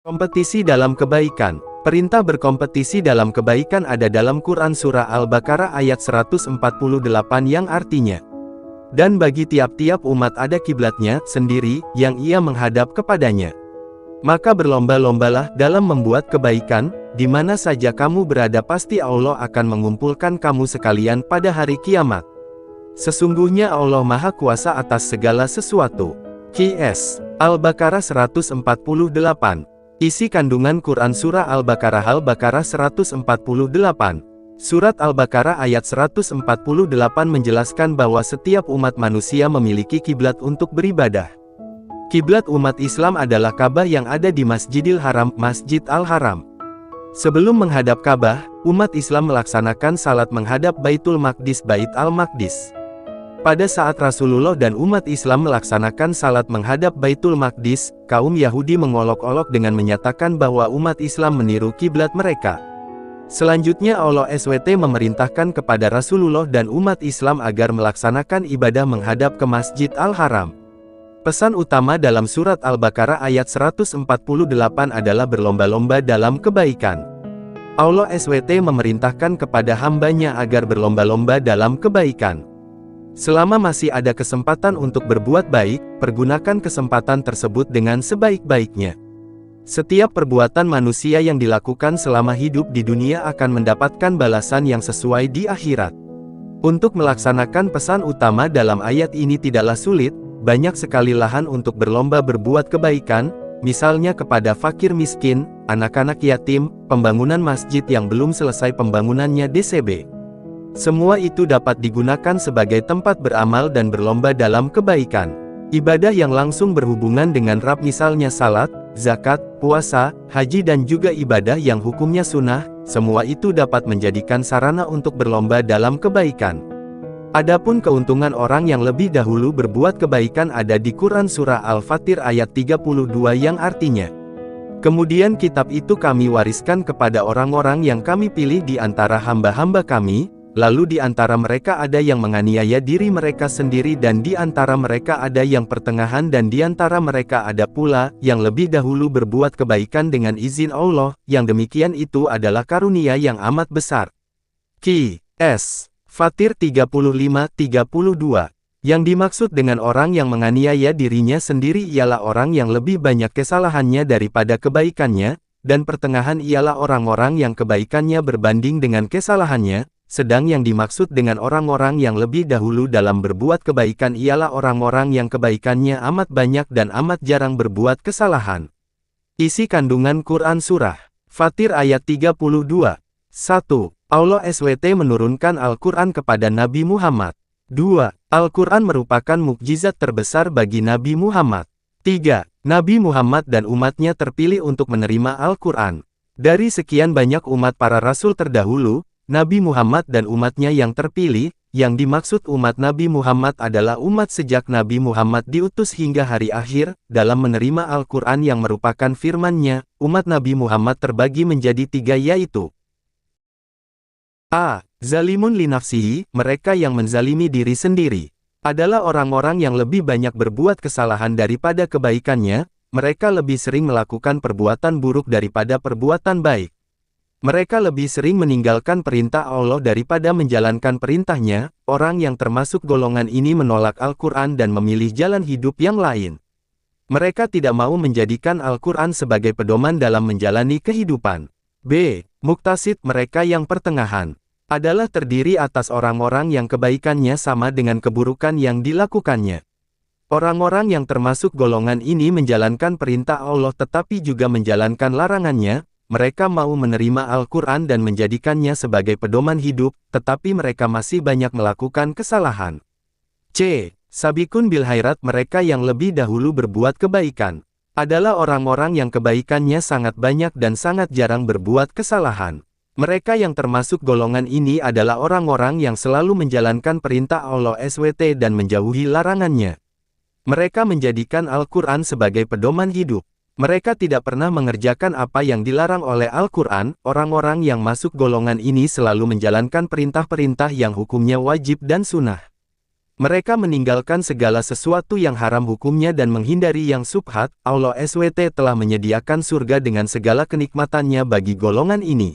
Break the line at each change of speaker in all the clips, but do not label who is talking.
Kompetisi dalam kebaikan. Perintah berkompetisi dalam kebaikan ada dalam Quran Surah Al-Baqarah ayat 148 yang artinya, dan bagi tiap-tiap umat ada kiblatnya sendiri, yang ia menghadap kepadanya. Maka berlomba-lombalah dalam membuat kebaikan, di mana saja kamu berada pasti Allah akan mengumpulkan kamu sekalian pada hari kiamat. Sesungguhnya Allah Maha Kuasa atas segala sesuatu. QS Al-Baqarah 148. Isi kandungan Quran Surah Al-Baqarah 148. Surat Al-Baqarah ayat 148 menjelaskan bahwa setiap umat manusia memiliki kiblat untuk beribadah. Kiblat umat Islam adalah Ka'bah yang ada di Masjidil Haram, Masjid Al-Haram. Sebelum menghadap Ka'bah, umat Islam melaksanakan salat menghadap Baitul Maqdis, Bait Al-Maqdis. Pada saat Rasulullah dan umat Islam melaksanakan salat menghadap Baitul Maqdis, kaum Yahudi mengolok-olok dengan menyatakan bahwa umat Islam meniru kiblat mereka. Selanjutnya Allah SWT memerintahkan kepada Rasulullah dan umat Islam agar melaksanakan ibadah menghadap ke Masjid Al-Haram. Pesan utama dalam surat Al-Baqarah ayat 148 adalah berlomba-lomba dalam kebaikan. Allah SWT memerintahkan kepada hambanya agar berlomba-lomba dalam kebaikan. Selama masih ada kesempatan untuk berbuat baik, pergunakan kesempatan tersebut dengan sebaik-baiknya. Setiap perbuatan manusia yang dilakukan selama hidup di dunia akan mendapatkan balasan yang sesuai di akhirat. Untuk melaksanakan pesan utama dalam ayat ini tidaklah sulit, banyak sekali lahan untuk berlomba berbuat kebaikan, misalnya kepada fakir miskin, anak-anak yatim, pembangunan masjid yang belum selesai pembangunannya DCB. Semua itu dapat digunakan sebagai tempat beramal dan berlomba dalam kebaikan. Ibadah yang langsung berhubungan dengan Rabb misalnya salat, zakat, puasa, haji dan juga ibadah yang hukumnya sunnah, semua itu dapat menjadikan sarana untuk berlomba dalam kebaikan. Adapun keuntungan orang yang lebih dahulu berbuat kebaikan ada di Quran Surah Al-Fatir ayat 32 yang artinya, kemudian kitab itu kami wariskan kepada orang-orang yang kami pilih di antara hamba-hamba kami, lalu di antara mereka ada yang menganiaya diri mereka sendiri dan di antara mereka ada yang pertengahan dan di antara mereka ada pula yang lebih dahulu berbuat kebaikan dengan izin Allah, yang demikian itu adalah karunia yang amat besar. QS Fatir 35-32. Yang dimaksud dengan orang yang menganiaya dirinya sendiri ialah orang yang lebih banyak kesalahannya daripada kebaikannya, dan pertengahan ialah orang-orang yang kebaikannya berbanding dengan kesalahannya. Sedang yang dimaksud dengan orang-orang yang lebih dahulu dalam berbuat kebaikan ialah orang-orang yang kebaikannya amat banyak dan amat jarang berbuat kesalahan. Isi kandungan Quran Surah Fatir ayat 32. 1. Allah SWT menurunkan Al-Quran kepada Nabi Muhammad. 2. Al-Quran merupakan mukjizat terbesar bagi Nabi Muhammad. 3. Nabi Muhammad dan umatnya terpilih untuk menerima Al-Quran. Dari sekian banyak umat para rasul terdahulu, Nabi Muhammad dan umatnya yang terpilih, yang dimaksud umat Nabi Muhammad adalah umat sejak Nabi Muhammad diutus hingga hari akhir. Dalam menerima Al-Quran yang merupakan firman-Nya, umat Nabi Muhammad terbagi menjadi 3 yaitu A. Zalimun li nafsihi, mereka yang menzalimi diri sendiri. Adalah orang-orang yang lebih banyak berbuat kesalahan daripada kebaikannya, mereka lebih sering melakukan perbuatan buruk daripada perbuatan baik. Mereka lebih sering meninggalkan perintah Allah daripada menjalankan perintahnya. Orang yang termasuk golongan ini menolak Al-Quran dan memilih jalan hidup yang lain. Mereka tidak mau menjadikan Al-Quran sebagai pedoman dalam menjalani kehidupan. B. Muktasid, mereka yang pertengahan. Adalah terdiri atas orang-orang yang kebaikannya sama dengan keburukan yang dilakukannya. Orang-orang yang termasuk golongan ini menjalankan perintah Allah tetapi juga menjalankan larangannya. Mereka mau menerima Al-Quran dan menjadikannya sebagai pedoman hidup, tetapi mereka masih banyak melakukan kesalahan. C. Sabikun bil khairat, mereka yang lebih dahulu berbuat kebaikan. Adalah orang-orang yang kebaikannya sangat banyak dan sangat jarang berbuat kesalahan. Mereka yang termasuk golongan ini adalah orang-orang yang selalu menjalankan perintah Allah SWT dan menjauhi larangannya. Mereka menjadikan Al-Quran sebagai pedoman hidup. Mereka tidak pernah mengerjakan apa yang dilarang oleh Al-Quran. Orang-orang yang masuk golongan ini selalu menjalankan perintah-perintah yang hukumnya wajib dan sunnah. Mereka meninggalkan segala sesuatu yang haram hukumnya dan menghindari yang subhat. Allah SWT telah menyediakan surga dengan segala kenikmatannya bagi golongan ini.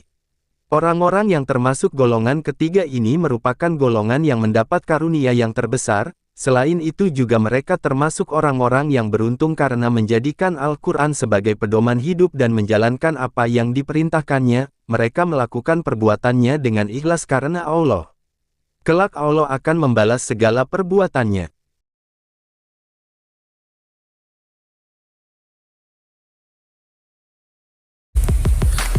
Orang-orang yang termasuk golongan ketiga ini merupakan golongan yang mendapat karunia yang terbesar. Selain itu juga mereka termasuk orang-orang yang beruntung karena menjadikan Al-Quran sebagai pedoman hidup dan menjalankan apa yang diperintahkannya. Mereka melakukan perbuatannya dengan ikhlas karena Allah. Kelak Allah akan membalas segala perbuatannya.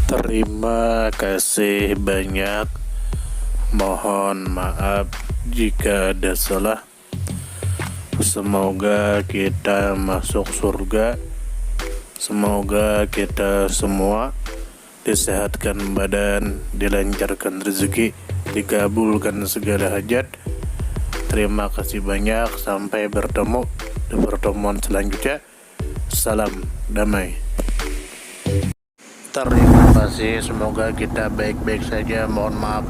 Terima kasih banyak. Mohon maaf jika ada salah. Semoga kita masuk surga. Semoga kita semua disehatkan badan, dilancarkan rezeki, dikabulkan segala hajat. Terima kasih banyak. Sampai bertemu di pertemuan selanjutnya. Salam damai. Terima kasih. Semoga kita baik-baik saja. Mohon maaf